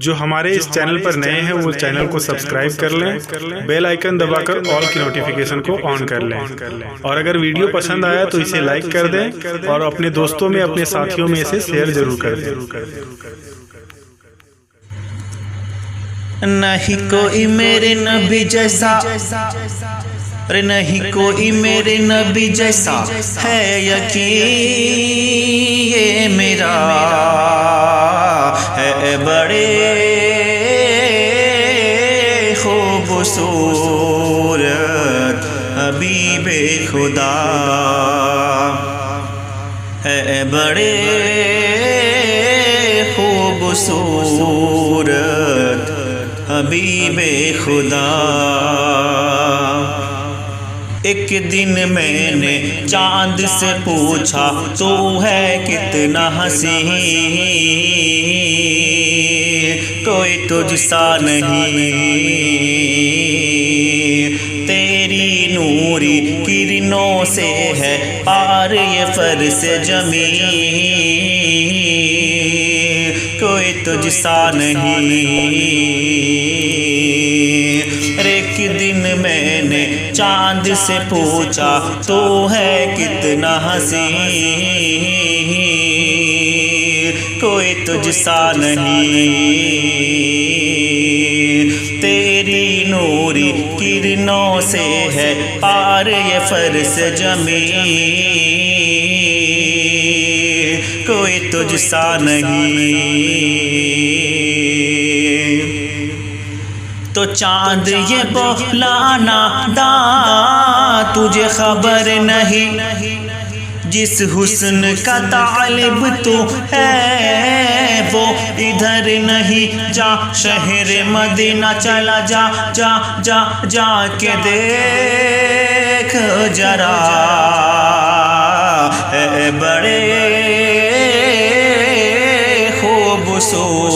جو ہمارے اس چینل پر نئے ہیں وہ چینل کو سبسکرائب کر لیں، بیل آئیکن دبا کر آل کی نوٹیفیکیشن کو آن کر لیں، اور اگر ویڈیو پسند آیا تو اسے لائک کر دیں اور اپنے دوستوں میں اپنے ساتھیوں میں اسے شیئر ضرور کر دیں۔ نہیں کوئی میرے نبی جیسا، نہیں کوئی میرے نبی جیسا ہے یقین، یہ میرا ہے بڑے خوبصورت حبیب خدا، ہے بڑے خوبصورت حبیب خدا۔ ایک دن میں نے چاند سے پوچھا تو ہے کتنا حسین، کوئی تجھ سا نہیں، تیری نوری کرنوں سے ہے پار یہ فرش زمین، کوئی تجھ سا نہیں۔ ایک دن میں نے چاند سے پوچھا تو ہے کتنا حسین، کوئی تجھ سا نہیں، تیری نوری کرنوں سے ہے پار یہ فرش زمین، کوئی تجھ سا نہیں۔ تو چاند یہ بولانا دا تجھے خبر نہیں، جس حسن کا طالب تو ہے وہ ادھر نہیں، جا شہر مدینہ چلا جا جا جا جا کے دیکھ ذرا، ہے بڑے خوبصورت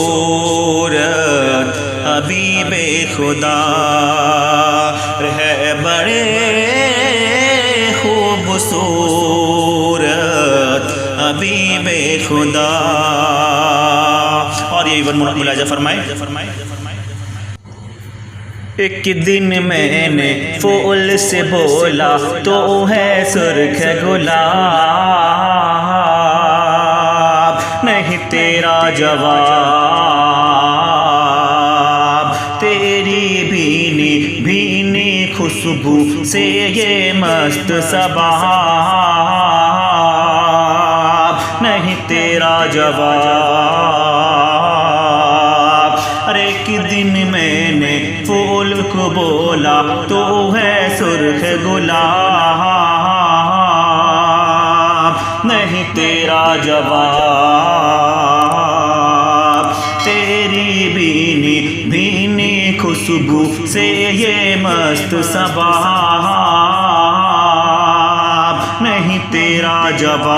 حبیب خدا، ہے بڑے خوبصورت حبیب خدا۔ اور یہ ملاحظہ فرمائے، ایک دن میں نے پھول سے بولا تو ہے سرخ گلاب، نہیں تیرا جواب، تیری بھینی بھینی خوشبو سے یہ مست صباب، نہیں تیرا جواب۔ ایک دن میں نے پھول کو بولا تو ہے سرخ گلاب، نہیں تیرا جواب، تیری بھینی بھینی خوشبو سے یہ مست صباب، نہیں تیرا جواب۔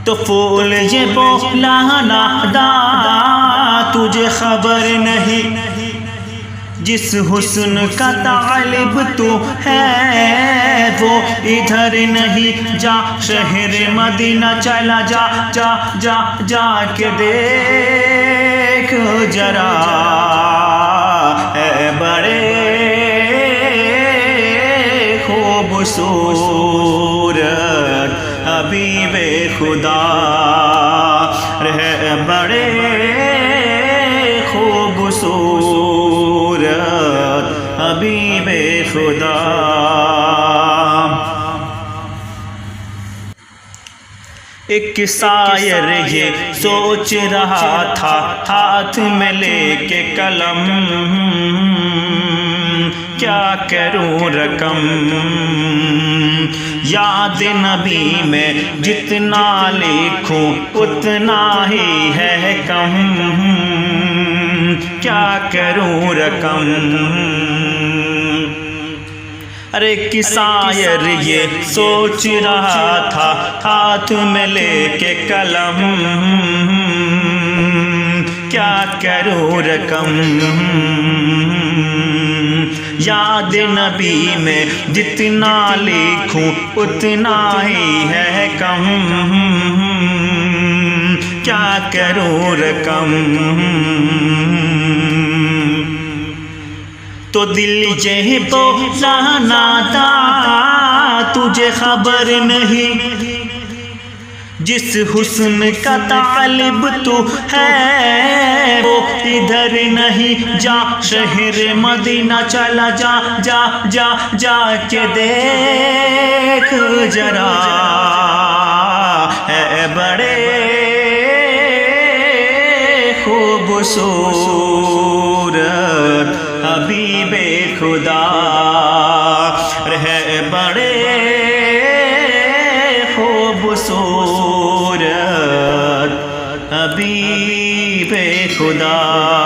تو پھول یہ بولانا دا تجھے خبر نہیں، جس حسن کا طالب تو ہے وہ ادھر نہیں، جا شہر مدینہ چلا جا جا جا جا کے دیکھ ذرا، ہے بڑے خوبصورت حبیب خدا، ہے بڑے خوبصورت حبیب خدا۔ ایک شاعر یہ سوچ رہا تھا ہاتھ میں لے کے قلم، کیا کروں رقم، یاد نبی میں جتنا لکھوں اتنا ہی ہے کم، کیا کروں رقم۔ ارے ایک شاعر یہ سوچ رہا تھا ہاتھ میں لے کے قلم، کیا کروں رقم، یاد نبی میں جتنا لکھوں اتنا ہی ہے کم، کیا کروں رقم، تو دل یہ بولانا تھا تجھے خبر نہیں، جس حسن کا طالب تو ہے وہ ادھر نہیں، جا شہر مدینہ چلا جا جا جا جا کے دیکھ ذرا، ہے بڑے خوبصورت حبیب خدا، ہے بڑے خوبصورت حبیب خدا۔